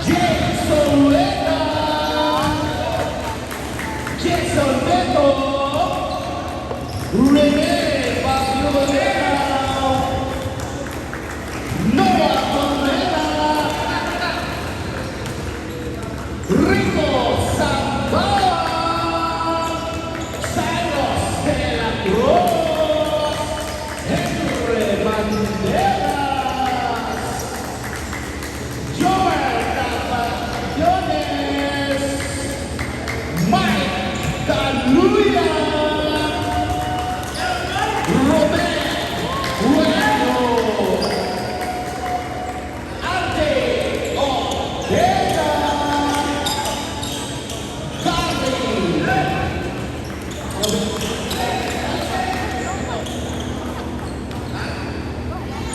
Jason Leta, Jason Beto, Rene Pagliolena, Noah Conrera, Rico Sambala, Silas de la Cruz, Henry Banderas, Joel Tapayones, Mike Caluya, Robert Bueno, Arte Ortega,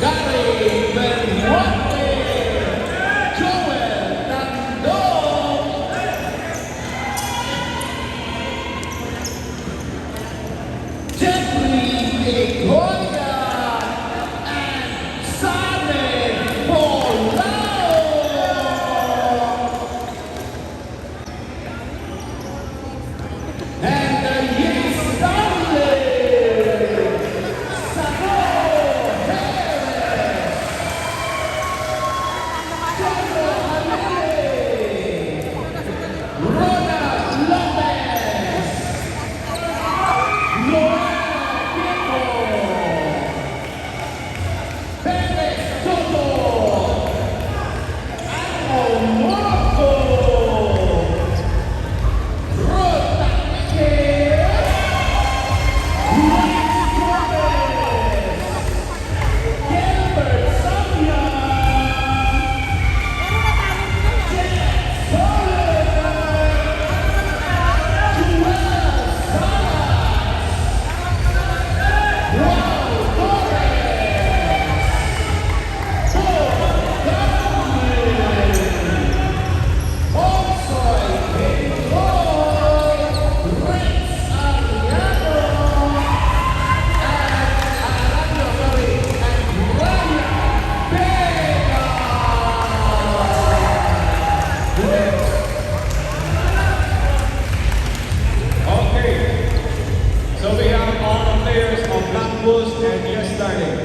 Gary Bermonte, Joel Tandon, Jeffrey Egoya, and Sane Polao. And the Yes Stanley, Sano Perez, Pedro Halile, Ronald Lopez, Noel Pico, Perez Soto, Ano Morocco, Rota Miquel, Luis Torres, Gilbert Samia, Jet Soler, Joel Salas, Juan Torres, Paul Gabriel, Onsoy Pintoy, Rex Ariano, and Ryan Vega. Okay, so we have all the players of Black Bulls and Yes Darling.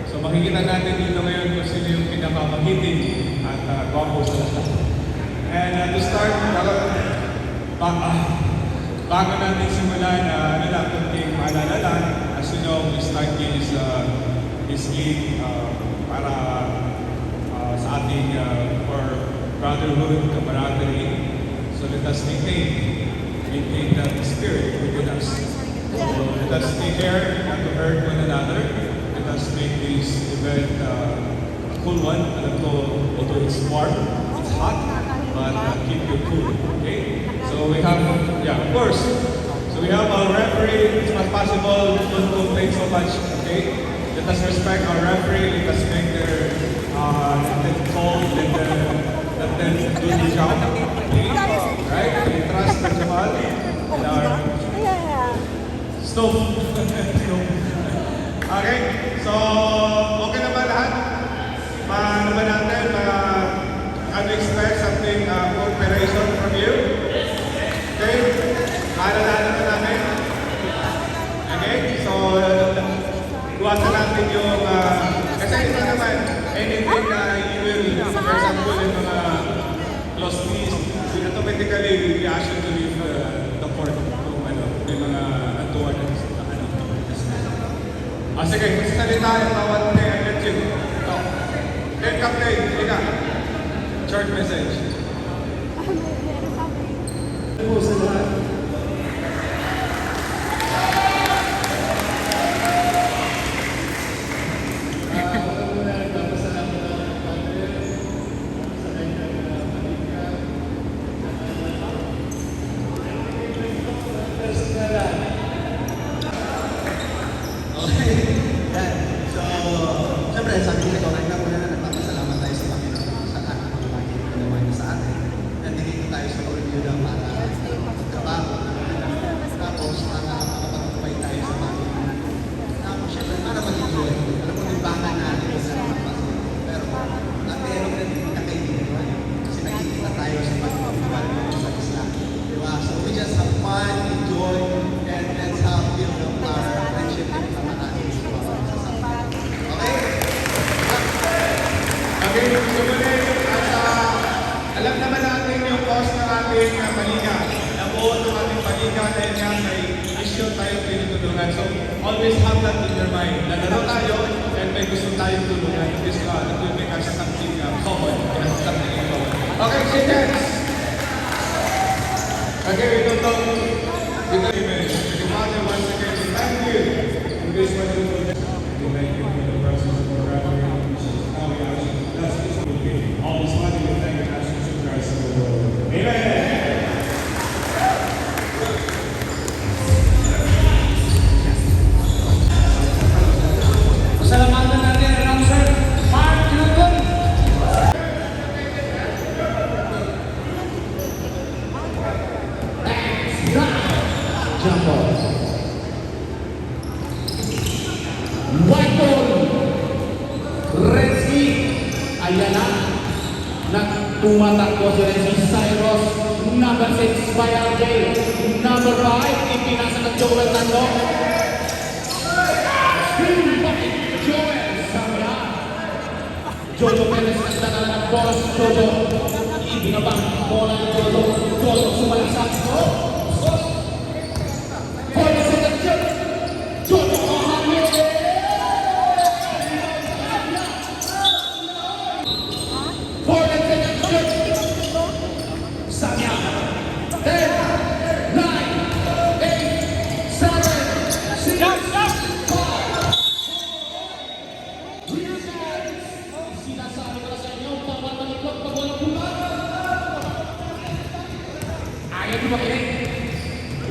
So makikita natin dito ngayon kung sino yung pinakamahitin at gwapo sa lahat. And to start, bago natin simulan, kunting maalala lang, as you know, we start this league para sa ating for brotherhood, camaraderie. So let us maintain the spirit within us. So let us take care not to hurt one another. Let us make this event a cool one. Alam ko, although it's warm, it's hot, but keep you cool, okay? So we have, of course. So we have our referee. It's not possible don't complain so much, okay? Let us respect our referee. Let us make let them call, let them do the job, okay? Right? We trust the Jamal and our stove. Okay? So, okay na ba lahat? Paano ba natin? Can we expect something cooperation from you? Okay? Maalala ba namin? Okay? So, buwasan natin yung kasi ito naman, anything na you will, for example, yung mga close knees, automatically we ask you to leave the court kung may mga antuan na sige, magsasalita yung bawat player, let you talk. Then captain, halika. Short message. Po sa lahat. Siyempre, sabi nila ito, kaya muna na nagpapasalamat tayo sa Panginoon sa lahat ng mga ginawa niya sa atin. Nandito tayo sa Orlando para trabaho ating paliga. Nabuo ng ating paliga dahil nga may mission tayong tinutulungan. So, always have that in your mind. Lalaro tayo and may gusto tayong tulungan. This it will make us something common. Something in common. Okay, shake hands. Okay, we don't talk. Father, once again, we thank you for this wonderful day. We thank you for the presence of our gathering. Now we ask you to bless this whole day. All this money we thank you, Master Jesus Christ of the world. Amen. Pasalamatan natin ang announcer, Mark Newton. Jump ball. White ball. Redsky. Ayan na. Tumatakbo si Redsky Cyrus. Number 6 by RJ. Number 5. Ipinasa ng Joel Nando. Screen by Joel Samia. Jojo Perez nagdadala ng bola si Jojo. Ibinabang bola ni Jojo. Jojo sumalasat. For the second shot. Jojo Mohamed. For the second shot. Samia. 10, 9, 8, 7, 6, 5. Sinasabi ko na sa inyo, bawal malikot pag walang bulan. Ayaw di makinig.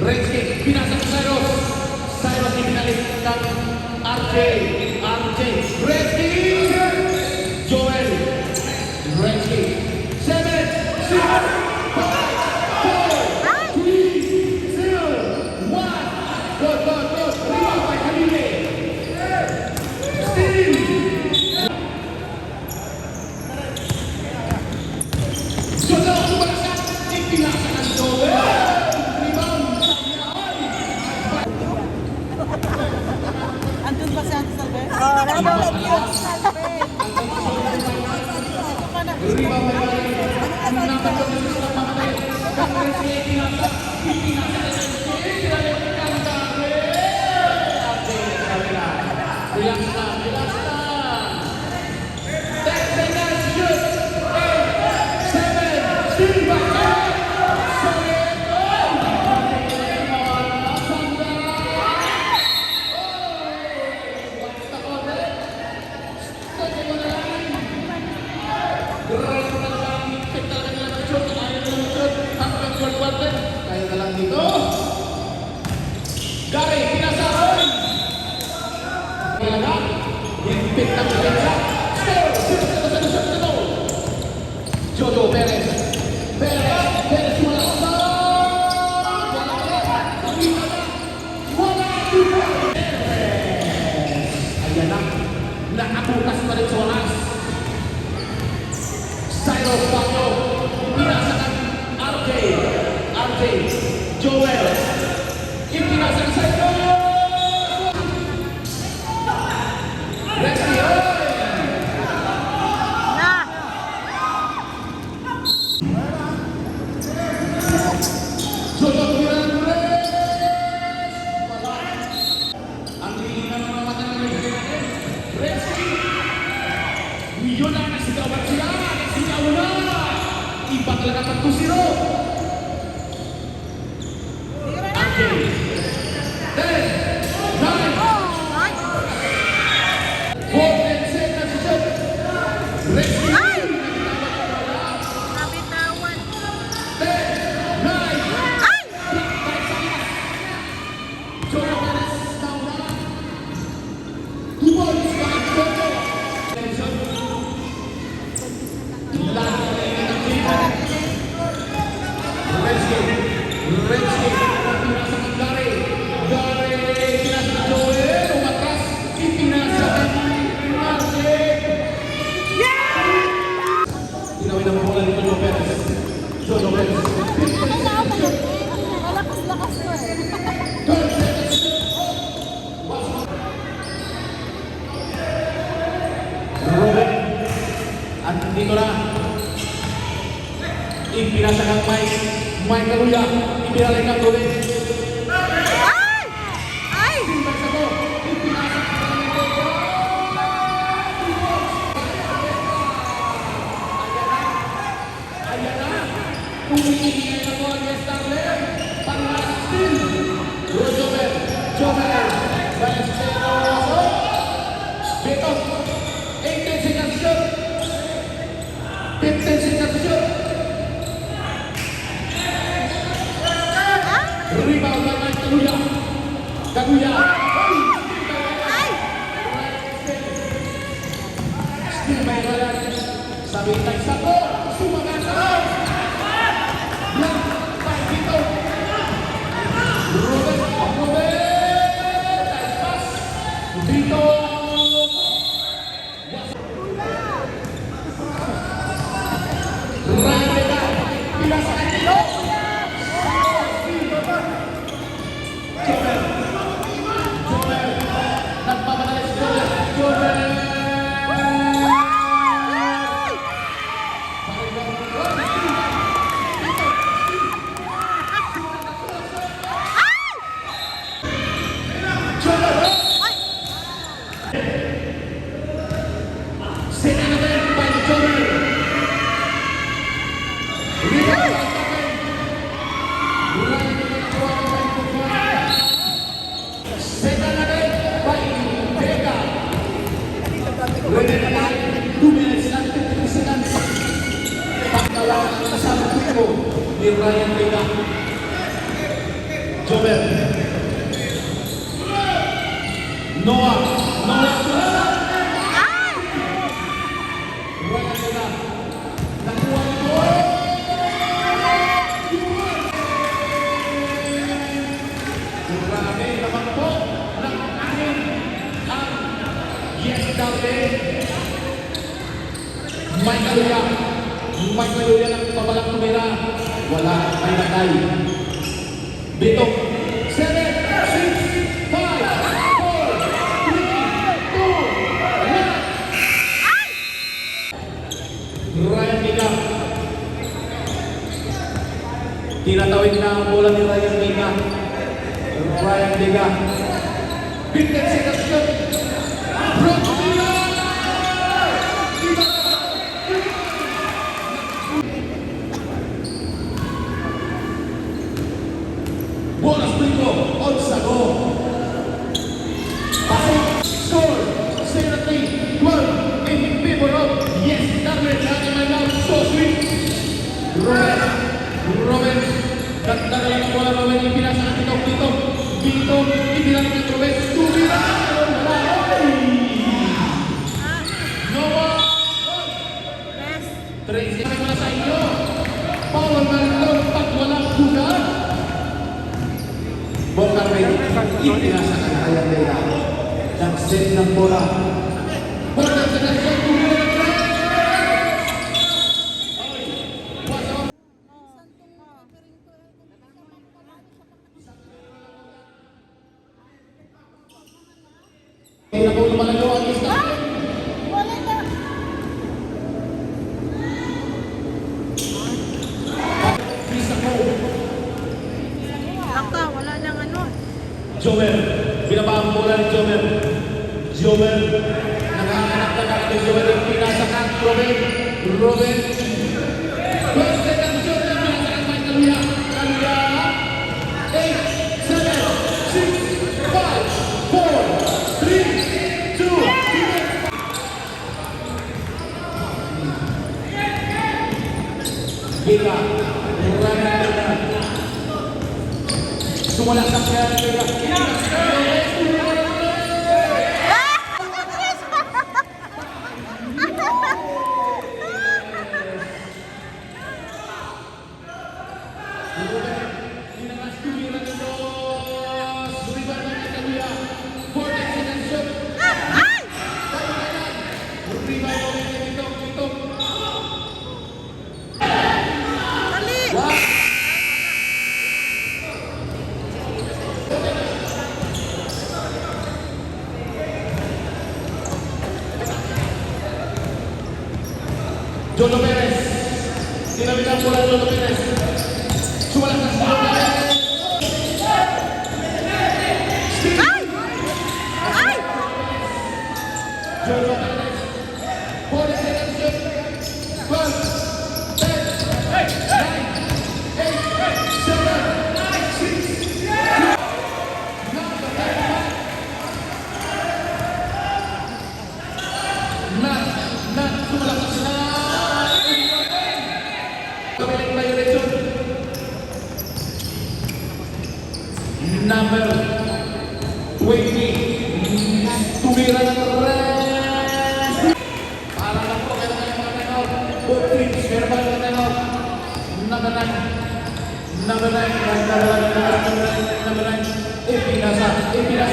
Redsky, pinasa ko Cyrus. Cyrus ibinalik ng RJ. RJ. Redsky. Joel. Redsky. 7, 6, 5, 4, 3, 2, 1. Good, good, good. Rebound by Halili. Steve. Jojo, sumalasat. Ipinasa ng Joel. Rebound. Andun ba si Ate Salve? Oo, nandun si Ate Salve. Rebound by Halili. Ang nakatapos sa mga pamatay. Redsky ipinasa. Ipinasa ng Redsky. Pinalik ang dami. RJ sa kabila. Relax na, relax na. 10 seconds, shoot. 8, 7, still back. Solid. Kaya na lang dito. Gary, pinasahan. Kailangan. Hintip ng depensa. Score. Jojo Perez. Perez malasa. Wala. Ayan na. Nakabukas pa rin sa wakas. Cyrus Pablo. Pinasa ng RJ. Joel. Ipinasa ng Cyrus. Redsky. Na! Jojo tumira ng Perez. Wala. Ang lilingan ng mga mata ng Redsky. Yun ang nasigawan sila. Nasigaw na. Iba talaga pag 2-0. Nabitawan. Ipinasa kang Mike Carulla. Ibinalik kang Ruben. Ay! Ay! Simbang sa ko. Ipinasa kang Ruben. Ayan na. Umiingay na po ang Starlet. Pang-last Jomer. Balestero. Beto. 18 seconds shoot. 15 seconds shoot. Rebound by Mike Carulla. Carulla. Ay! Still by Ryan. Sabitang sako. Sumagasal. Block by Vito. Ruben. Nice pass. Vito. Ryan Vega. Pinasa kay Vito. Jomer. Nagpapadala si Jomer. Ni Ryan Vega. Jomer. Noah. Ay! Ryan Vega. Nakuha ito. Grabe naman po ng anim ang Yes Darwin. Mike Carulla ng pabalang tumira. Wala ay natay. Dito. 7, 6, 5, 4, 3, 2, 1. Ryan Vega. Tinatawid na ang bola ni Ryan Vega. Ryan Vega. 15 seconds shot. Brock Vega. Bonus Pico, Onsago. Pasok, score, 0-3, 12, in favor of Yes Darwin. Natin now, so sweet. Ruben, nagdala lang ang bola, Ruben, ipinasa ang Vito, ibinalik ang Ruben, tumira, wala, Noah, Yes! Tracy, wala sa inyo, Paul Marlon, pag walang bugan. Bongkar Rey, ipinasa ang Ryan Vega. Nag-set ng bola. Bola sa nasyon, tumira ng Hindi na po lumalayo ang isla. Wala na! Isa ko. Baka, wala nang ano. Jomer. Binaba ang bola ni Jomer. Jomer. Nanganganak na kagad ni Jomer. Pinasa ka. Ruben. First second shot na pinasa ka kay Carulla. Carulla. 8, 7, 6, 5, 4, 3, 2, 1. Vega. Ryan Vega. Sumula sa kaya ni Vega. Jono Perez, Tinawid ang bola Jojo Perez. Sumalas na si Jojo Perez. Ay! Ay! Jojo Perez. 40 seconds shoot. 12, 10, 9, 8, 7, 6, 5. Nat, sumalakas na. Kapiling violation. Number 20. Tumira ng red. Para lang po, meron tayong mga time-out. Both teams, meron pa lang time-out. Number 9. Number 9. Number 9. Ipinasa. Number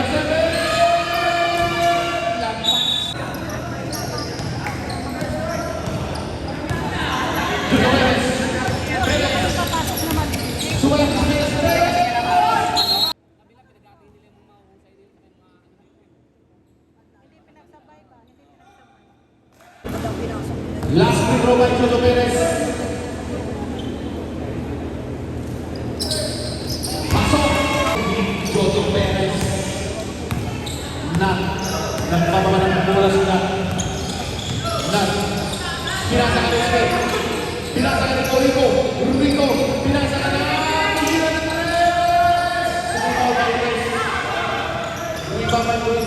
7. Jojo Perez. Papasok naman. Sumalang sa Perez. Hindi pinagsabay ba? Hindi pinagsabay. Ito daw pinasok nila. Last free throw by Jojo Perez. Pasok. Jojo Perez. Nagpapama ng bola si Nat. Pinasa ka ni Ate. Pinasa ka ni Rico. Pinasa ka na. Tira ng Perez. Sumaw by Perez. Rebound by Perez.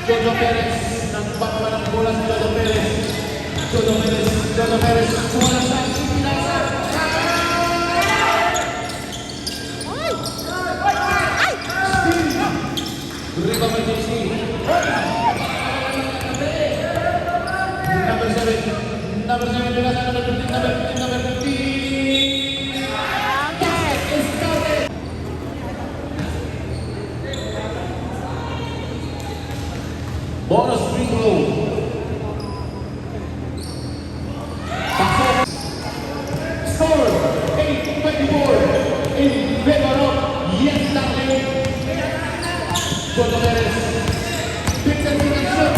Jojo Perez. Nagpapama ng bola si Jojo Perez. Jojo Perez. Sumalas na. Pinasa. Ay! Ay! Rebound by JC. Number 7. Number 7. Pinasa. Number 15. Number 15. Is counted. Bonus free throw. Pasok. Score 8-24 in favor of Yes Darling. Jojo Perez. 15 seconds shoot.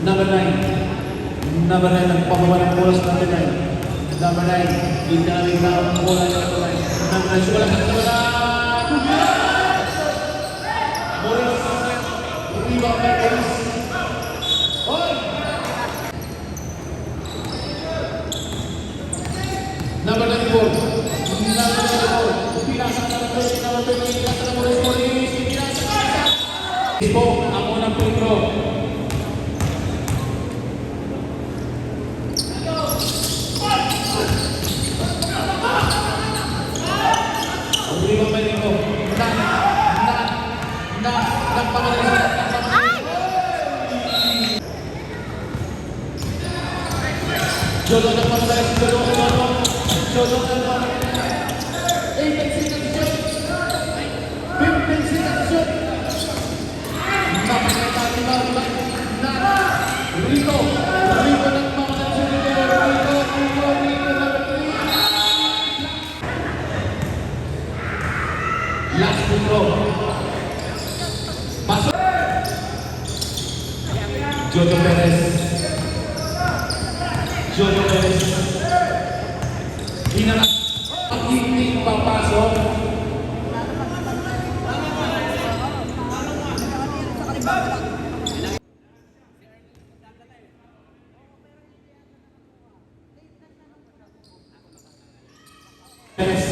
Number 9. Number 9 nagpapaba ng bola sa number 9. Number 9. Hindi na rin ang bola ng number 9. Number 9. Sumalang sa number 9. Morris. Rebound by Morris. Hoy! Number 94. Number 94. Pinasa na number 20. Number 20. Pinasa na Morris. Pinasa. Ispo ang unang free throw. Rebound by Rico. Nagpapagaling. Ay! Jojo nagpapagaling si Jojo nagpapagaling. 18 seconds shoot. 15 seconds shoot. Napakatali ba? Rico nagpapagaling si Rico number 3. Last free throw. Pasok. Jojo Perez. Hinanap. Hindi papasok. Perez.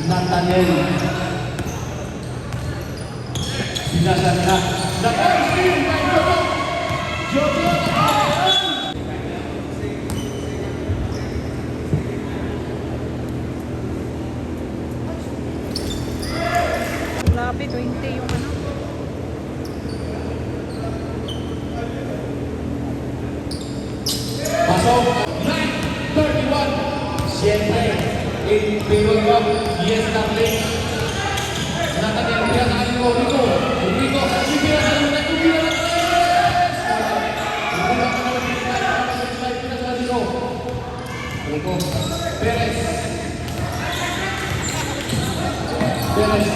Nathaniel. Binasa na. Nag-steal by Jojo. Grabe, 20 yung ano. Pasok. 9-31. Siyempre, in favor of Yes Darling. Nathaniel, pinasaan ko. Rico. Pinasaan mo na. Pinasaan mo na. po. Perez. Perez.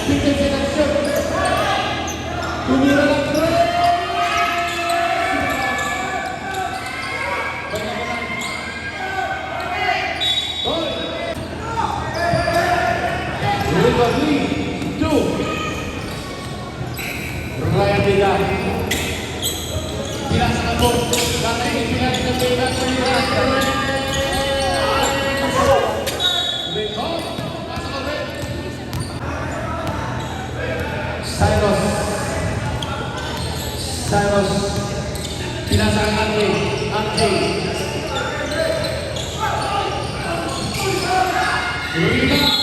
15 seconds shot. Tumira lang. Three, two. Ryan Vega. Pinasa po. Dahil ipinasa ng Vega sa Ryan. Cyrus. Cyrus. Pinasa ng Andre. Andre. Rebound.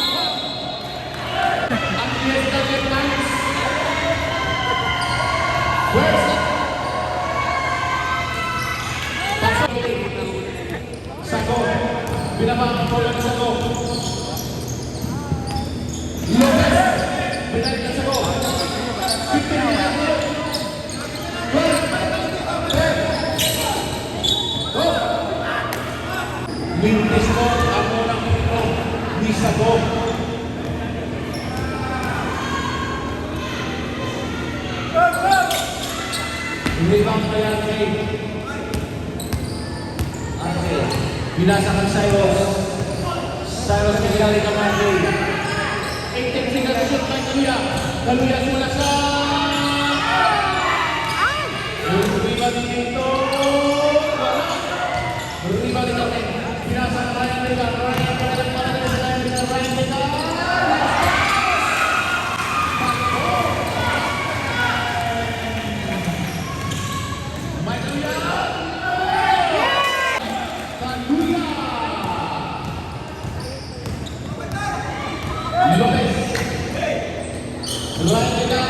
Sago, binabang po lang Sago. Lopez, binalik na Sago. 15 minutes. Go! Mintis mo ang unang minuto ni Sago. Rebound kaya kay Andre. Binasa ng Cyrus. Cyrus kailangan ng Andre. 18 seconds shoot ng Kaluya. Kaluya mula sa... Rebound dito. Rebound natin. Binasa ng Ryan Vega. Ryan Vega lang para sa Ryan Vega. Lopez. Ryan Vega.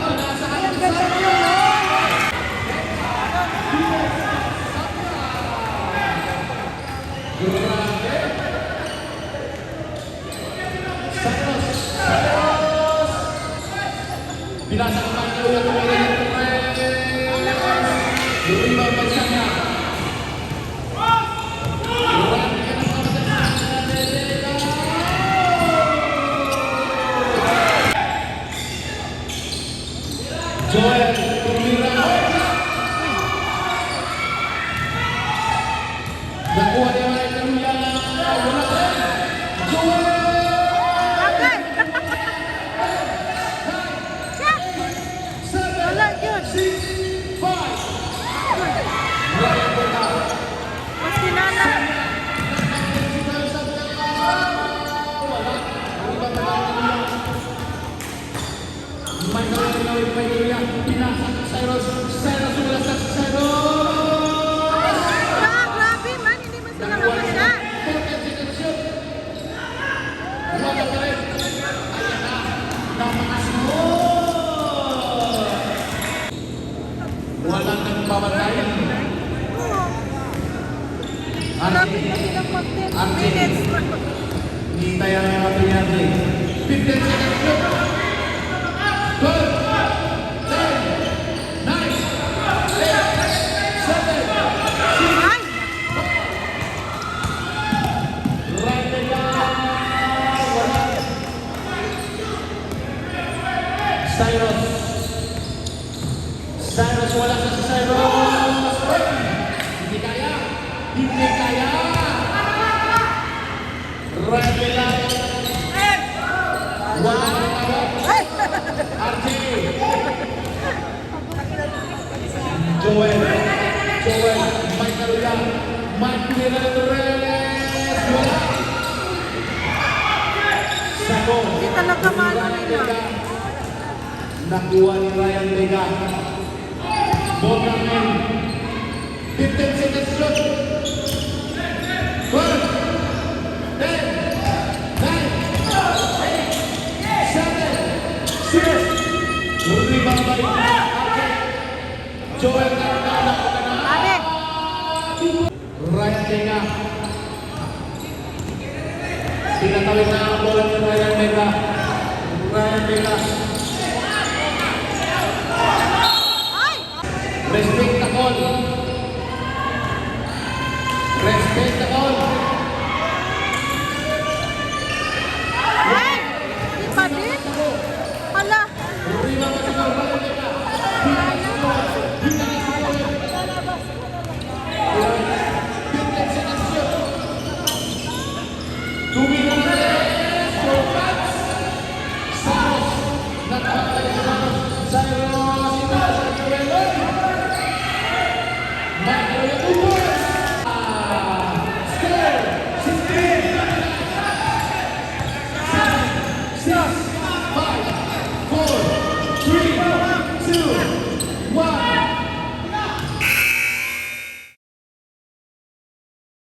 Pinasa ka ng Sabia. Durante. Cyrus. Cyrus. Pinasa ka ng Kaluya. Rebound pa siya. Joel, tumira. Nakuha niya mga Kaluya. Wala pa. Joel! Agad! 7, Wala yun. 6, 5. Ryan Vega. Mas kinala. May Kaluya. Pinasa ng Cyrus. Cyrus mula sa Cyrus. Grabe man, hindi man sila makasya. 14 seconds shoot. Wala pa rin. Ayan na. Napakasunod. Wala nang pamatayan. Grabe na silang mag-10 minutes. Hintayan na natin yan. 15 seconds shoot. 12, 10, 9, 8, 7, Ay! right Vega. Wala. Cyrus. Cyrus, wala sa Cyrus. Hindi kaya. Hindi kaya. Right Vega. Wala na kaya. RJ. Joel. Joel. Mike Kaluya. Mike Mireles. Wala. Sago. Hindi talaga malo nila. Nakuha ni Ryan Vega. Bogamen. 15 seconds shot. 12, 10, 9, 8, 7, 6. Rebound balik. Joel Carolina. Grabe! Ryan Vega. Pinatawid na ang bola ni Ryan Vega. Ryan Vega. Ay! Respect the call. Respect the call.